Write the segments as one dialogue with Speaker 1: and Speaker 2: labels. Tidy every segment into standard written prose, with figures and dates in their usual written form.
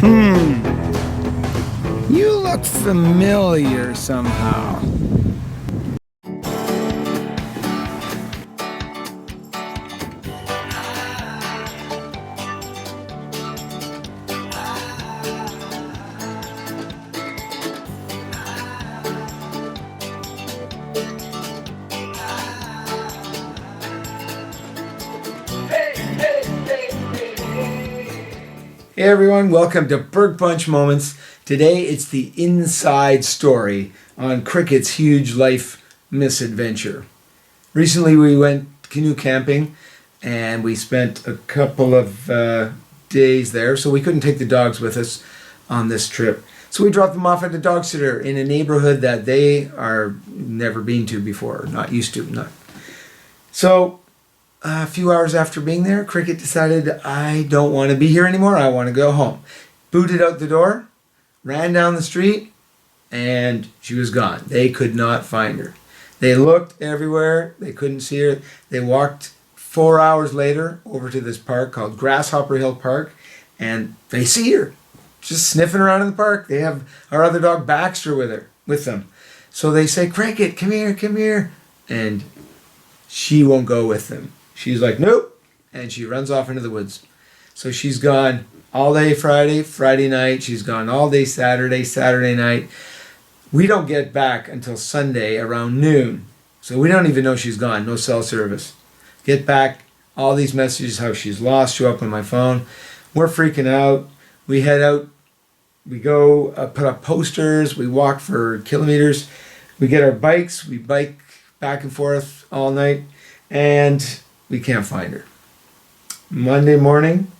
Speaker 1: You look familiar somehow. Hey everyone, welcome to Burke Bunch Moments. Today it's the inside story on Cricket's huge life misadventure. Recently we went canoe camping and we spent a couple of days there, so we couldn't take the dogs with us on this trip. So we dropped them off at a dog sitter in a neighborhood that they are never been to before, not used to. So a few hours after being there, Cricket decided, I don't want to be here anymore, I want to go home. Booted out the door, ran down the street, and she was gone. They could not find her. They looked everywhere, they couldn't see her. They walked 4 hours later over to this park called Grasshopper Hill Park, and they see her, just sniffing around in the park. They have our other dog Baxter with them. So they say, Cricket, come here, and she won't go with them. She's like, nope, and she runs off into the woods. So she's gone all day Friday night. She's gone all day Saturday night. We don't get back until Sunday around noon. So we don't even know she's gone, no cell service. Get back, all these messages how she's lost show up on my phone. We're freaking out. We head out, we go put up posters, we walk for kilometers. We get our bikes, we bike back and forth all night, and we can't find her. Monday morning,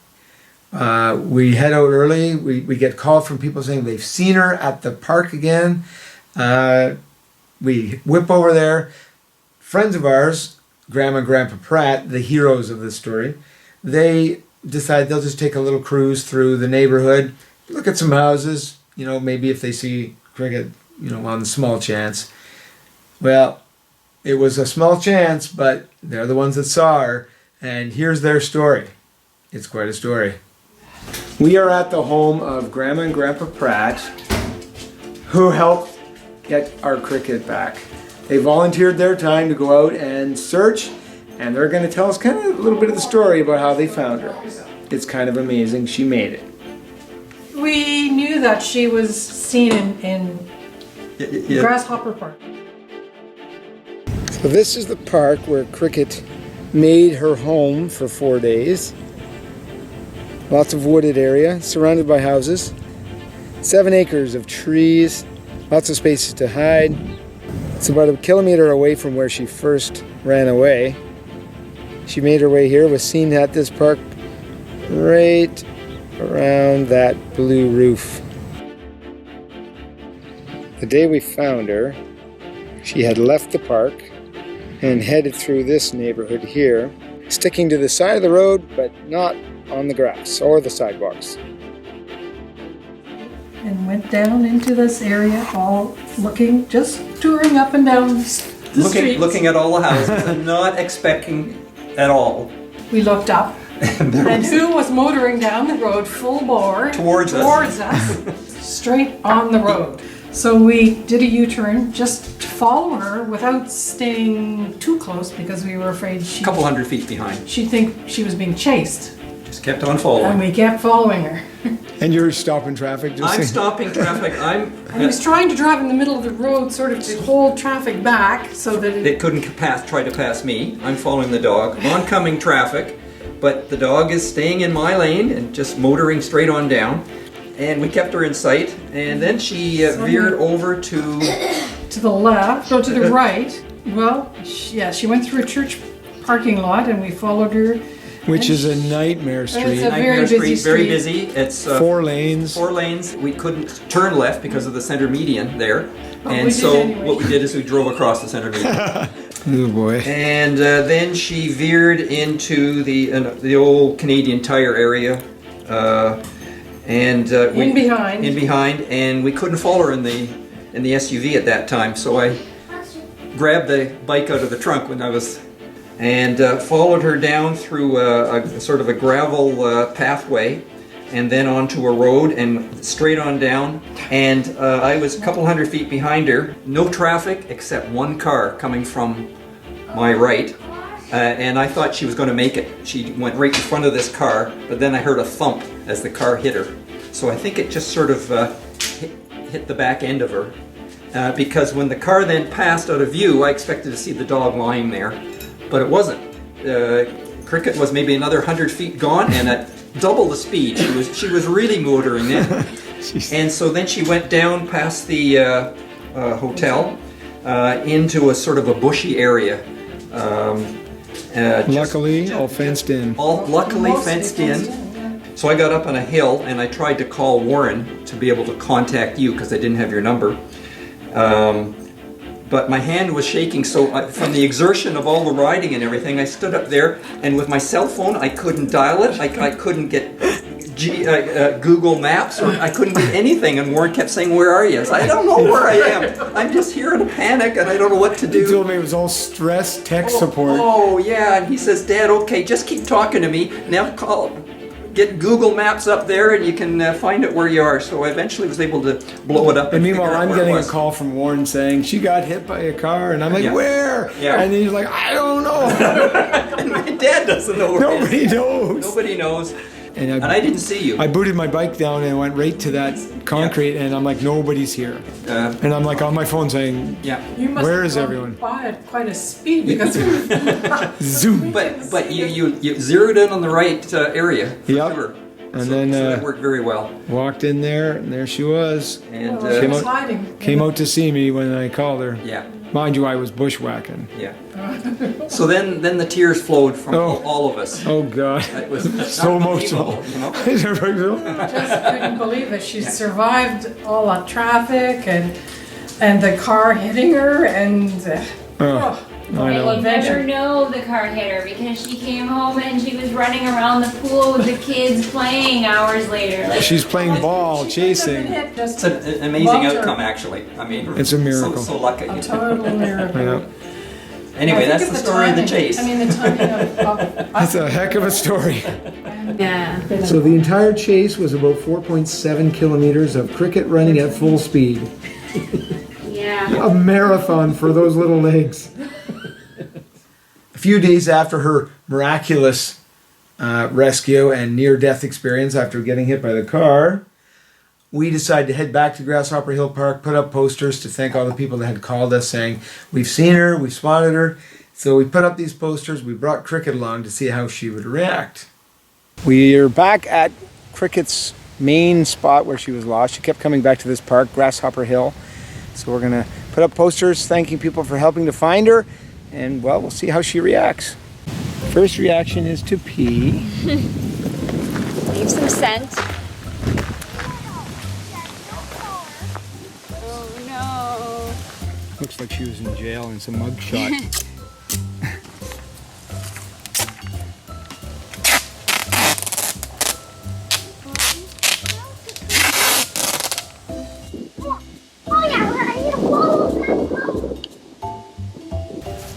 Speaker 1: we head out early. We get called from people saying they've seen her at the park again. We whip over there. Friends of ours, Grandma and Grandpa Pratt, the heroes of this story, they decide they'll just take a little cruise through the neighborhood, look at some houses, maybe if they see Cricket, on the small chance. Well, it was a small chance, but they're the ones that saw her, and here's their story. It's quite a story. We are at the home of Grandma and Grandpa Pratt, who helped get our Cricket back. They volunteered their time to go out and search, and they're going to tell us kind of a little bit of the story about how they found her. It's kind of amazing. She made it.
Speaker 2: We knew that she was seen in Grasshopper Park.
Speaker 1: So this is the park where Cricket made her home for 4 days. Lots of wooded area, surrounded by houses. 7 acres of trees, lots of spaces to hide. It's about a kilometer away from where she first ran away. She made her way here, was seen at this park right around that blue roof. The day we found her, she had left the park and headed through this neighborhood here, sticking to the side of the road, but not on the grass or the sidewalks.
Speaker 2: And went down into this area, all looking, just touring up and down the streets.
Speaker 3: Looking at all the houses and not expecting at all.
Speaker 2: We looked up, and who was motoring down the road full bore
Speaker 3: Towards us,
Speaker 2: straight on the road. So we did a U-turn just to follow her without staying too close because we were afraid
Speaker 3: A couple 100 feet behind.
Speaker 2: she'd think she was being chased.
Speaker 3: Just kept on following.
Speaker 2: And we kept following her.
Speaker 1: And you're stopping traffic?
Speaker 3: I'm stopping traffic.
Speaker 2: And he was trying to drive in the middle of the road, sort of to hold traffic back so that
Speaker 3: It couldn't try to pass me. I'm following the dog. Oncoming traffic, but the dog is staying in my lane and just motoring straight on down. And we kept her in sight, and then she veered over to
Speaker 2: the left, or to the right. Well, she went through a church parking lot, and we followed her.
Speaker 1: Which is a nightmare street.
Speaker 2: It's a very busy street.
Speaker 3: Very busy. It's
Speaker 1: 4 lanes.
Speaker 3: 4 lanes. We couldn't turn left because of the center median there,
Speaker 2: But we
Speaker 3: and
Speaker 2: did
Speaker 3: so
Speaker 2: anyway.
Speaker 3: what we did is we drove across the center median.
Speaker 1: Oh boy.
Speaker 3: And then she veered into the old Canadian Tire area, and
Speaker 2: In behind,
Speaker 3: and we couldn't follow her in the SUV at that time. So I grabbed the bike out of the trunk and followed her down through a sort of a gravel pathway and then onto a road and straight on down. And I was a couple hundred feet behind her. No traffic except one car coming from my right. And I thought she was going to make it. She went right in front of this car, but then I heard a thump as the car hit her. So I think it just sort of hit the back end of her. Because when the car then passed out of view, I expected to see the dog lying there, but it wasn't. Cricket was maybe another 100 feet gone, and at double the speed. She was really motoring then. And so then she went down past the hotel into a sort of a bushy area.
Speaker 1: Luckily, all fenced in.
Speaker 3: Luckily fenced in. So I got up on a hill and I tried to call Warren to be able to contact you because I didn't have your number. But my hand was shaking, so from the exertion of all the riding and everything, I stood up there, and with my cell phone, I couldn't dial it. I couldn't get Google Maps, or I couldn't get anything. And Warren kept saying, "Where are you?" I said, "I don't know where I am. I'm just here in a panic, and I don't know what to do."
Speaker 1: He told me it was all stress tech support.
Speaker 3: Oh yeah, and he says, "Dad, okay, just keep talking to me. Now get Google Maps up there and you can find it where you are." So I eventually was able to blow it up.
Speaker 1: And meanwhile,
Speaker 3: figure out
Speaker 1: I'm
Speaker 3: where it
Speaker 1: getting a
Speaker 3: was.
Speaker 1: call from Warren saying she got hit by a car, and I'm like,
Speaker 3: Yeah.
Speaker 1: "Where?"
Speaker 3: Yeah.
Speaker 1: And he's like, "I don't know."
Speaker 3: And my dad doesn't know where it is.
Speaker 1: Nobody knows.
Speaker 3: Nobody knows.
Speaker 1: And
Speaker 3: And I didn't see you.
Speaker 1: I booted my bike down and went right to that concrete, and I'm like, "Nobody's here." And I'm like on my phone saying,
Speaker 3: Yeah.
Speaker 2: You must
Speaker 1: Where
Speaker 2: have
Speaker 1: is
Speaker 2: gone
Speaker 1: everyone?
Speaker 2: by at quite a speed because
Speaker 1: "Zoom."
Speaker 3: But you zeroed in on the right area. For
Speaker 1: Yep.
Speaker 3: Sure.
Speaker 1: And
Speaker 3: so,
Speaker 1: then,
Speaker 3: so that worked very well.
Speaker 1: Walked in there, and there she was.
Speaker 3: And
Speaker 2: she
Speaker 1: Came
Speaker 2: was
Speaker 1: out-
Speaker 2: hiding.
Speaker 1: Came out to see me when I called her.
Speaker 3: yeah,
Speaker 1: Mind you, I was bushwhacking.
Speaker 3: yeah. So then the tears flowed from
Speaker 1: Oh.
Speaker 3: all of us.
Speaker 1: Oh God,
Speaker 3: It was
Speaker 1: so emotional.
Speaker 3: unbelievable, you know?
Speaker 1: Is that right, Bill?
Speaker 2: Just couldn't believe it. She survived all that traffic and the car hitting her and
Speaker 1: Oh, I know.
Speaker 4: And you never know the car hit her because she came home and she was running around the pool with the kids playing hours later. Like,
Speaker 1: She's playing ball,
Speaker 2: She couldn't have been
Speaker 1: chasing.
Speaker 2: hit, just
Speaker 3: It's an amazing
Speaker 2: bumped her.
Speaker 3: outcome, actually. I mean,
Speaker 1: It's a miracle.
Speaker 3: So lucky.
Speaker 2: A total miracle.
Speaker 1: Yeah.
Speaker 3: Anyway,
Speaker 2: I
Speaker 3: that's
Speaker 2: think
Speaker 3: the
Speaker 2: of
Speaker 3: story of the
Speaker 2: timing.
Speaker 3: chase.
Speaker 2: I mean, the timing of
Speaker 1: That's a heck of a story.
Speaker 4: yeah.
Speaker 1: So the entire chase was about 4.7 kilometers of Cricket running at full speed.
Speaker 4: Yeah.
Speaker 1: A marathon for those little legs. A few days after her miraculous rescue and near-death experience after getting hit by the car, we decided to head back to Grasshopper Hill Park, put up posters to thank all the people that had called us saying, "We've seen her, we've spotted her." So we put up these posters, we brought Cricket along to see how she would react. We're back at Cricket's main spot where she was lost. She kept coming back to this park, Grasshopper Hill. So we're gonna put up posters thanking people for helping to find her, and well, we'll see how she reacts. First reaction is to pee.
Speaker 4: Leave some scent. Oh no.
Speaker 1: Looks like she was in jail in some mugshot.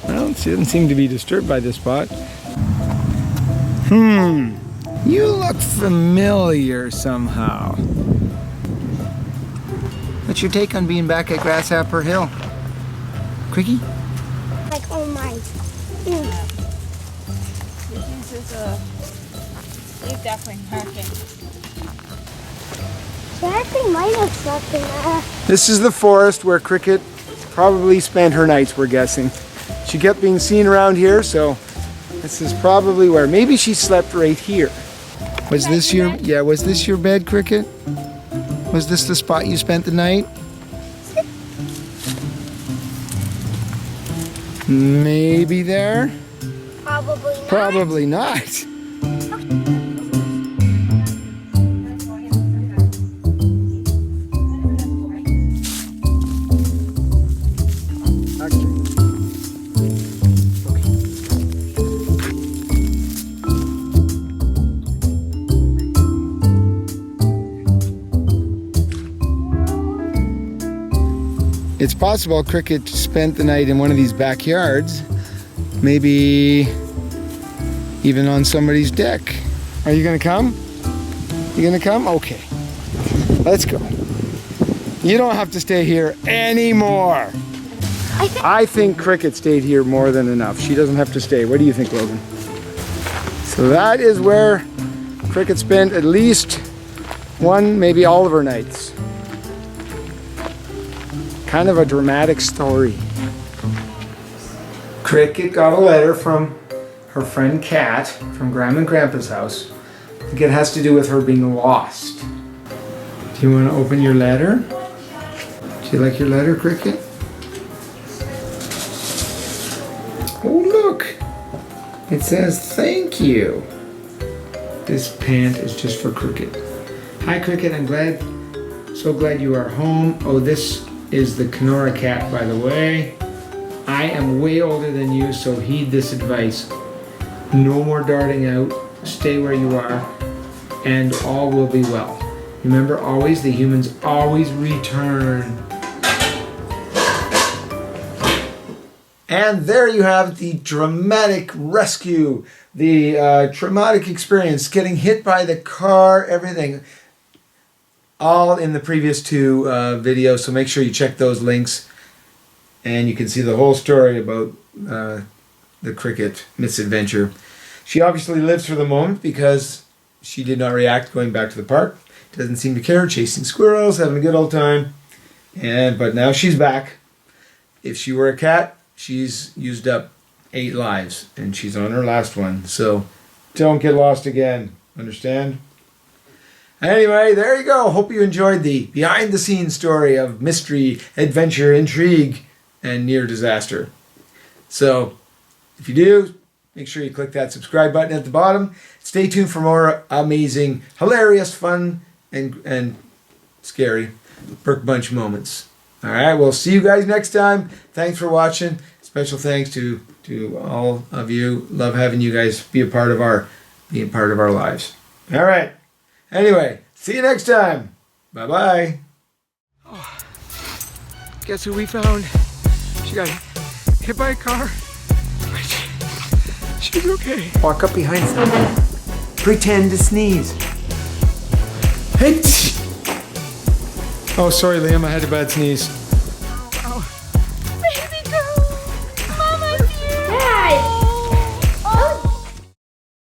Speaker 1: Well, she doesn't seem to be disturbed by this spot. You look familiar somehow. What's your take on being back at Grasshopper Hill? Cricky?
Speaker 5: Like, oh my.
Speaker 4: He's definitely parking.
Speaker 5: She actually might have slept in there.
Speaker 1: This is the forest where Cricket probably spent her nights, we're guessing. She kept being seen around here, so this is probably where. Maybe she slept right here. Was this your, was this your bed, Cricket? Was this the spot you spent the night? Maybe there?
Speaker 5: Probably not.
Speaker 1: Probably not. It's possible Cricket spent the night in one of these backyards, maybe even on somebody's deck. Are you gonna come? You gonna come? Okay. Let's go. You don't have to stay here anymore. I think Cricket stayed here more than enough. She doesn't have to stay. What do you think, Logan? So that is where Cricket spent at least one, maybe all of her nights. Kind of a dramatic story. Cricket got a letter from her friend Kat from Grandma and Grandpa's house. I think it has to do with her being lost. Do you want to open your letter? Do you like your letter, Cricket? Oh, look! It says thank you. This pant is just for Cricket. Hi, Cricket. I'm so glad you are home. Oh, this is the Kenora cat, by the way. I am way older than you, so heed this advice. No more darting out. Stay where you are, and all will be well. Remember, always, the humans always return. And there you have the dramatic rescue, the traumatic experience, getting hit by the car, everything. All in the previous two videos, so make sure you check those links. And you can see the whole story about the Cricket misadventure. She obviously lives for the moment because she did not react going back to the park. Doesn't seem to care, chasing squirrels, having a good old time. But now she's back. If she were a cat, she's used up 8 lives, and she's on her last one. So don't get lost again. Understand? Anyway, there you go. Hope you enjoyed the behind-the-scenes story of mystery, adventure, intrigue, and near disaster. So, if you do, make sure you click that subscribe button at the bottom. Stay tuned for more amazing, hilarious, fun, and scary Burke Bunch moments. All right, we'll see you guys next time. Thanks for watching. Special thanks to all of you. Love having you guys being part of our lives. All right. Anyway, see you next time. Bye-bye. Oh, guess who we found? She got hit by a car. She's okay. Walk up behind someone. Pretend to sneeze. Hey! Oh, sorry, Liam. I had a bad sneeze.